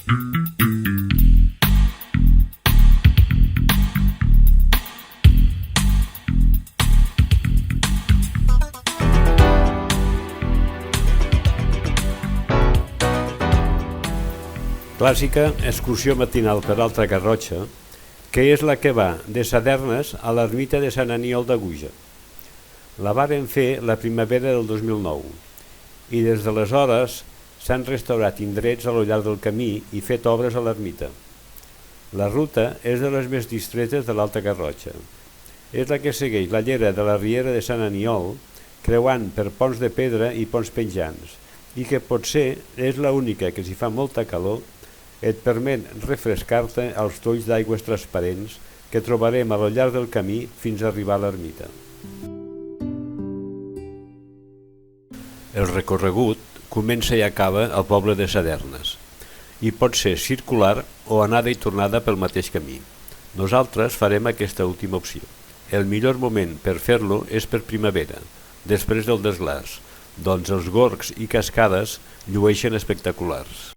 Clàssica excursió matinal per Alta Garrotxa, que és la que va de Sadernes a l'ermita de Sant Aniol de Gúger. La varen fer la primavera del 2009 i des d'aleshores s'han restaurat indrets a lo llarg del camí i fet obres a l'ermita. La ruta és de les més distretes de l'Alta Garrotxa. És la que segueix la llera de la riera de Sant Aniol, creuant per ponts de pedra i ponts penjants, i que potser és l'única que, si fa molta calor, et permet refrescar-te als tolls d'aigües transparents que trobarem a lo llarg del camí fins a arribar a l'ermita. El recorregut comença i acaba al poble de Sadernes i pot ser circular o anada i tornada pel mateix camí. Nosaltres farem aquesta última opció. El millor moment per fer-lo és per primavera, després del desglaç, doncs els gorgs i cascades llueixen espectaculars.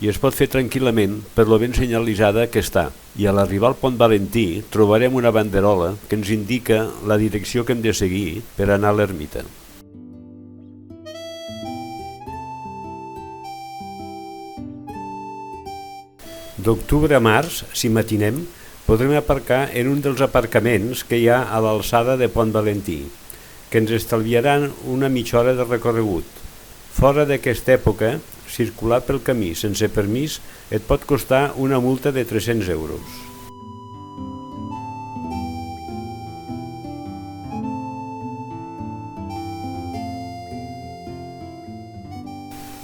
I es pot fer tranquil·lament per lo ben senyalitzada que està, i a l'arribar al Pont Valentí trobarem una banderola que ens indica la direcció que hem de seguir per anar a l'ermita. D'octubre a març, si matinem, podrem aparcar en un dels aparcaments que hi ha a l'alçada de Pont Valentí, que ens estalviaran una mitja hora de recorregut. Fora d'aquesta època, circular pel camí sense permís et pot costar una multa de 300 euros.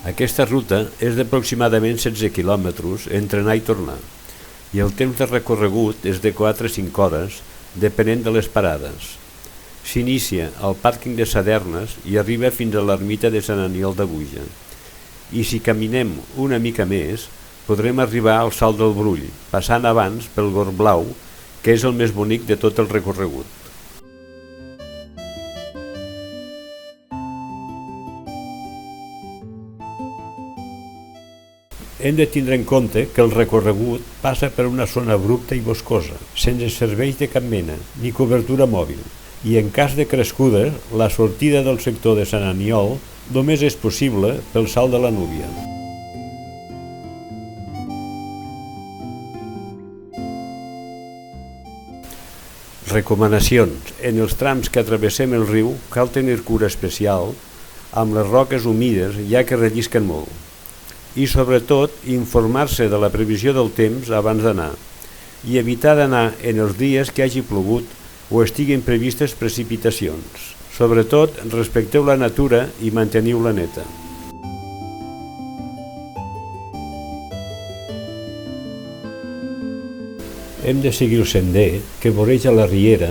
Aquesta ruta és d'aproximadament 16 quilòmetres entre anar i tornar, i el temps de recorregut és de 4 a 5 hores, depenent de les parades. S'inicia al pàrquing de Sadernes i arriba fins a l'ermita de Sant Aniol de Gúger. I si caminem una mica més, podrem arribar al Salt del Brull, passant abans pel Gorg Blau, que és el més bonic de tot el recorregut. Hem de tindre en compte que el recorregut passa per una zona abrupta i boscosa, sense serveis de cap mena, ni cobertura mòbil, i en cas de crescuda, la sortida del sector de Sant Aniol només és possible pel Salt de la Núvia. Recomanacions. En els trams que travessem el riu cal tenir cura especial amb les roques humides, ja que rellisquen molt. I sobretot informar-se de la previsió del temps abans d'anar i evitar d'anar en els dies que hagi plogut o estiguin previstes precipitacions. Sobretot, respecteu la natura i manteniu-la neta. Hem de seguir el sender que voreja la riera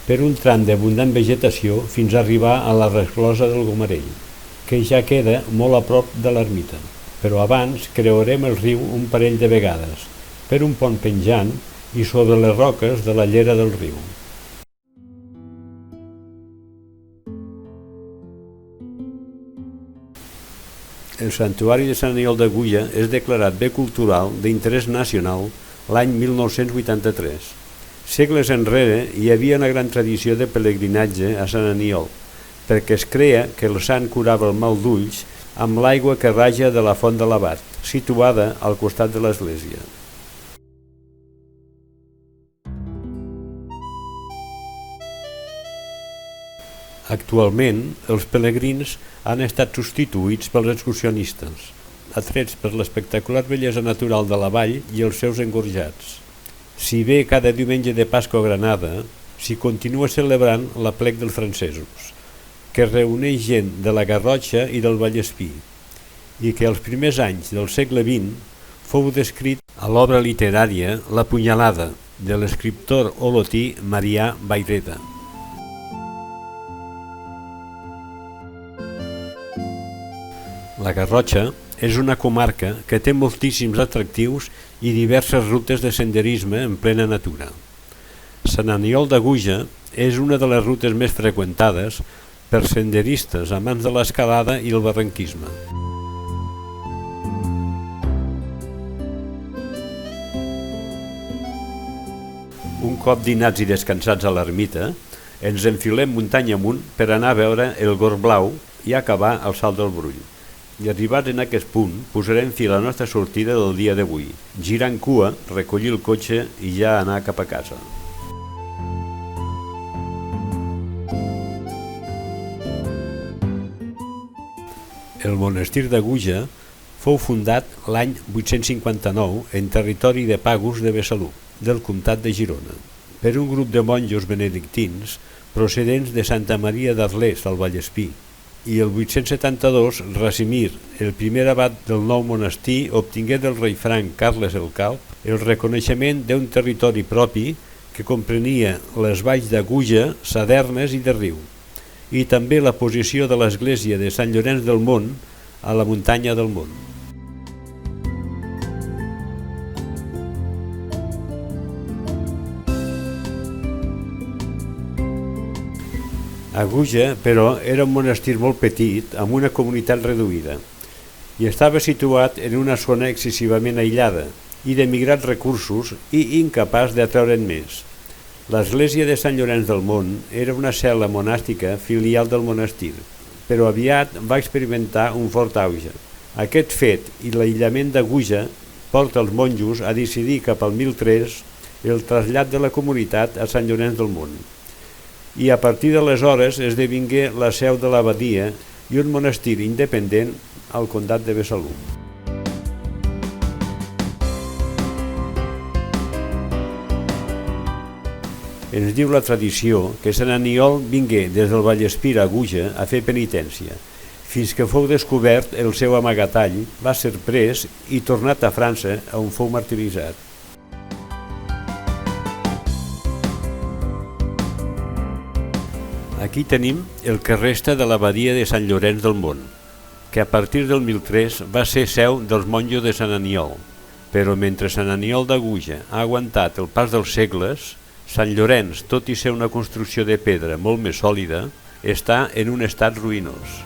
per un tram d'abundant vegetació fins a arribar a la resclosa del Gomarell, que ja queda molt a prop de l'ermita. Però abans creuarem el riu un parell de vegades, per un pont penjant i sobre les roques de la llera del riu. El Santuari de Sant Aniol de Gúger és declarat bé cultural d'interès nacional l'any 1983. Segles enrere hi havia una gran tradició de pelegrinatge a Sant Aniol, perquè es creia que el sant curava el mal d'ulls amb l'aigua que raja de la font de l'Abat, situada al costat de l'església. Actualment, els pelegrins han estat substituïts pels excursionistes, atrets per l'espectacular bellesa natural de la vall i els seus engorjats. Si bé cada diumenge de Pasqua a Granada, s'hi continua celebrant l'aplec dels francesos, que reuneix gent de la Garrotxa i del Vallespí, i que als primers anys del segle XX fou descrit a l'obra literària La punyalada, de l'escriptor olotí Marià Vayreda. La Garrotxa és una comarca que té moltíssims atractius i diverses rutes de senderisme en plena natura. Sant Aniol de Gúger és una de les rutes més freqüentades per senderistes amants de l'escalada i el barranquisme. Un cop dinats i descansats a l'ermita, ens enfilem muntanya amunt per anar a veure el Gor Blau i acabar el Salt del Brull. I arribats en aquest punt, posarem fi a la nostra sortida del dia d'avui, girant cua, recollir el cotxe i ja anar cap a casa. El monestir d'Aguja fou fundat l'any 859 en territori de Pagus de Besalú, del comtat de Girona, per un grup de monjos benedictins procedents de Santa Maria d'Arles, al Vallespí, i el 872 Rasimir, el primer abat del nou monestir, obtingué del rei franc Carles el Calb el reconeixement d'un territori propi que comprenia les valls d'Aguja, Sadernes i de Riu, i també la posició de l'església de Sant Llorenç del Mont a la muntanya del Mont. Aguja, però, era un monestir molt petit amb una comunitat reduïda i estava situat en una zona excessivament aïllada i de migrats recursos i incapaç d'atraure'n més. L'església de Sant Llorenç del Mont era una cel·la monàstica filial del monestir, però aviat va experimentar un fort auge. Aquest fet i l'aïllament d'Aguja porta els monjos a decidir cap al 1003 el trasllat de la comunitat a Sant Llorenç del Mont. I a partir d'aleshores esdevingué la seu de l'abadia i un monestir independent al comtat de Besalú. Ens diu la tradició que Sant Aniol vingué des del Vallespí a Aguja a fer penitència, fins que fou descobert el seu amagatall, va ser pres i tornat a França, on fou martiritzat. Aquí tenim el que resta de l'abadia de Sant Llorenç del Mont, que a partir del 1003 va ser seu dels monjos de Sant Aniol, però mentre Sant Aniol d'Aguja ha aguantat el pas dels segles, Sant Llorenç, tot i ser una construcció de pedra molt més sòlida, està en un estat ruïnós.